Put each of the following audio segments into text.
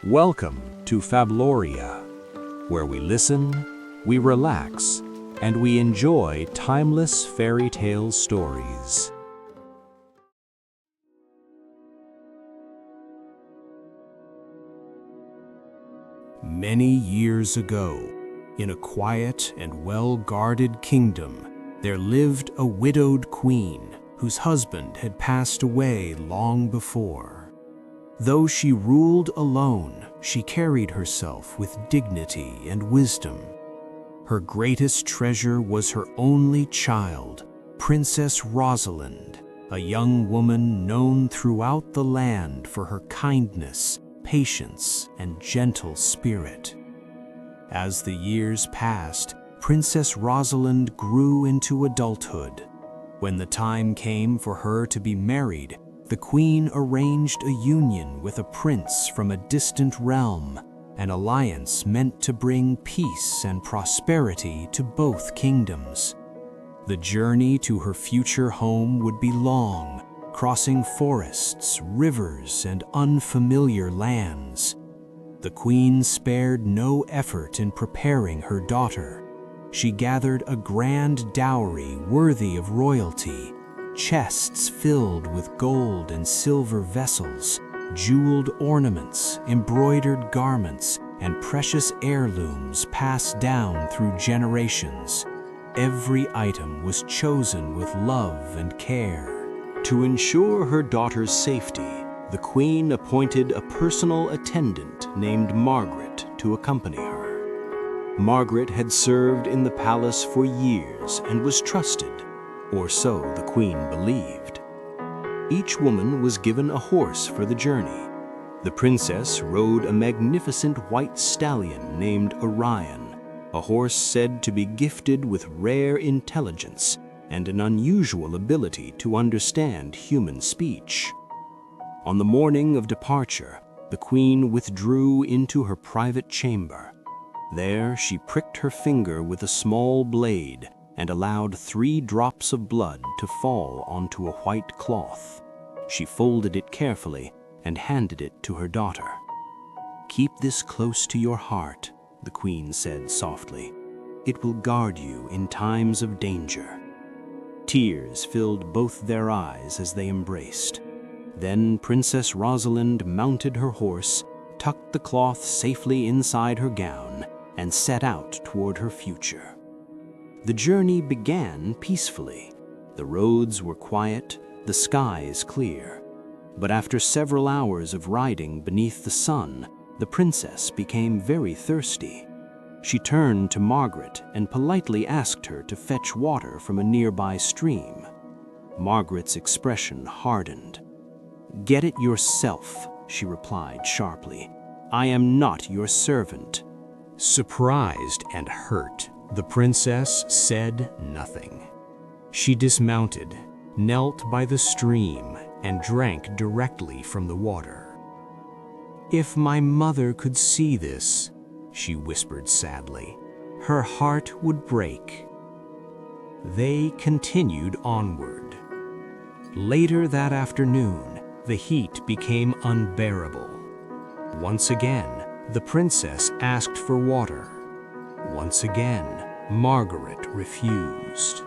Welcome to Fabloria, where we listen, we relax, and we enjoy timeless fairy tale stories. Many years ago, in a quiet and well-guarded kingdom, there lived a widowed queen whose husband had passed away long before. Though she ruled alone, she carried herself with dignity and wisdom. Her greatest treasure was her only child, Princess Rosalind, a young woman known throughout the land for her kindness, patience, and gentle spirit. As the years passed, Princess Rosalind grew into adulthood. When the time came for her to be married, the queen arranged a union with a prince from a distant realm, an alliance meant to bring peace and prosperity to both kingdoms. The journey to her future home would be long, crossing forests, rivers, and unfamiliar lands. The queen spared no effort in preparing her daughter. She gathered a grand dowry worthy of royalty, chests filled with gold and silver vessels, jeweled ornaments, embroidered garments, and precious heirlooms passed down through generations. Every item was chosen with love and care. To ensure her daughter's safety, the queen appointed a personal attendant named Margaret to accompany her. Margaret had served in the palace for years and was trusted, or so the queen believed. Each woman was given a horse for the journey. The princess rode a magnificent white stallion named Orion, a horse said to be gifted with rare intelligence and an unusual ability to understand human speech. On the morning of departure, the queen withdrew into her private chamber. There she pricked her finger with a small blade and allowed 3 drops of blood to fall onto a white cloth. She folded it carefully and handed it to her daughter. "Keep this close to your heart," the queen said softly. "It will guard you in times of danger." Tears filled both their eyes as they embraced. Then Princess Rosalind mounted her horse, tucked the cloth safely inside her gown, and set out toward her future. The journey began peacefully. The roads were quiet, the skies clear. But after several hours of riding beneath the sun, the princess became very thirsty. She turned to Margaret and politely asked her to fetch water from a nearby stream. Margaret's expression hardened. "Get it yourself," she replied sharply. "I am not your servant." Surprised and hurt, the princess said nothing. She dismounted, knelt by the stream, and drank directly from the water. "If my mother could see this," she whispered sadly, "her heart would break." They continued onward. Later that afternoon, the heat became unbearable. Once again, the princess asked for water. Once again, Margaret refused.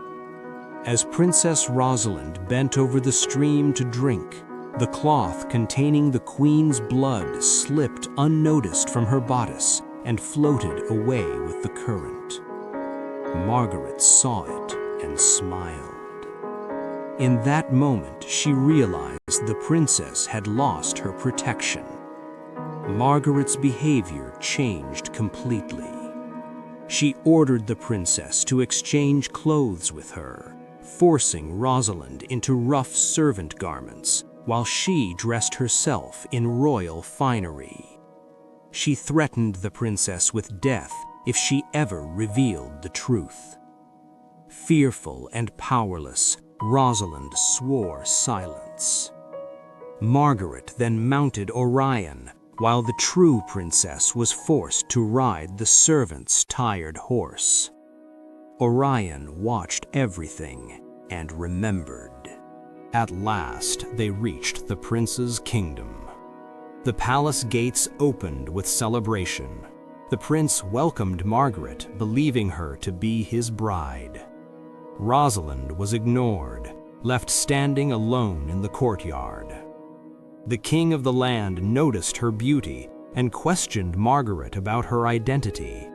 As Princess Rosalind bent over the stream to drink, the cloth containing the queen's blood slipped unnoticed from her bodice and floated away with the current. Margaret saw it and smiled. In that moment, she realized the princess had lost her protection. Margaret's behavior changed completely. She ordered the princess to exchange clothes with her, forcing Rosalind into rough servant garments, while she dressed herself in royal finery. She threatened the princess with death if she ever revealed the truth. Fearful and powerless, Rosalind swore silence. Margaret then mounted Orion, while the true princess was forced to ride the servant's tired horse. Orion watched everything and remembered. At last, they reached the prince's kingdom. The palace gates opened with celebration. The prince welcomed Margaret, believing her to be his bride. Rosalind was ignored, left standing alone in the courtyard. The king of the land noticed her beauty and questioned Margaret about her identity.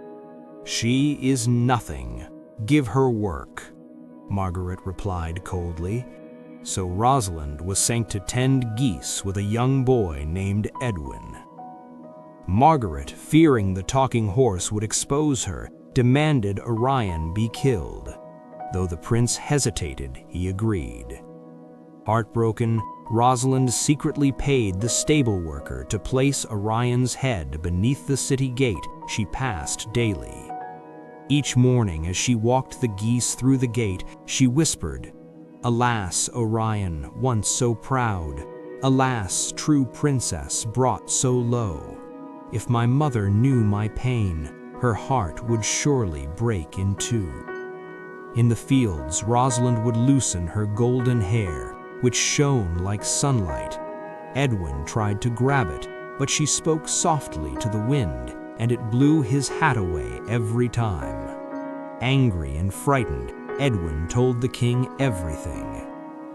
"She is nothing. Give her work," Margaret replied coldly. So Rosalind was sent to tend geese with a young boy named Edwin. Margaret, fearing the talking horse would expose her, demanded Orion be killed. Though the prince hesitated, he agreed. Heartbroken, Rosalind secretly paid the stable worker to place Orion's head beneath the city gate she passed daily. Each morning as she walked the geese through the gate, she whispered, "Alas, Orion, once so proud, alas, true princess brought so low. If my mother knew my pain, her heart would surely break in two." In the fields, Rosalind would loosen her golden hair, which shone like sunlight. Edwin tried to grab it, but she spoke softly to the wind, and it blew his hat away every time. Angry and frightened, Edwin told the king everything.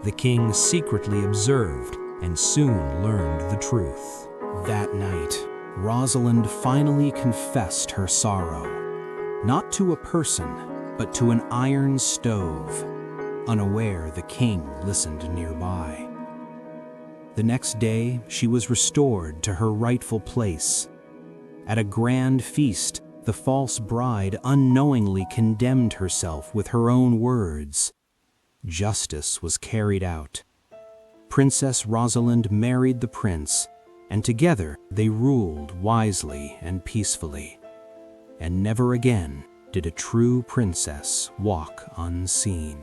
The king secretly observed and soon learned the truth. That night, Rosalind finally confessed her sorrow, not to a person, but to an iron stove. Unaware, the king listened nearby. The next day, she was restored to her rightful place. At a grand feast, the false bride unknowingly condemned herself with her own words. Justice was carried out. Princess Rosalind married the prince, and together they ruled wisely and peacefully. And never again did a true princess walk unseen.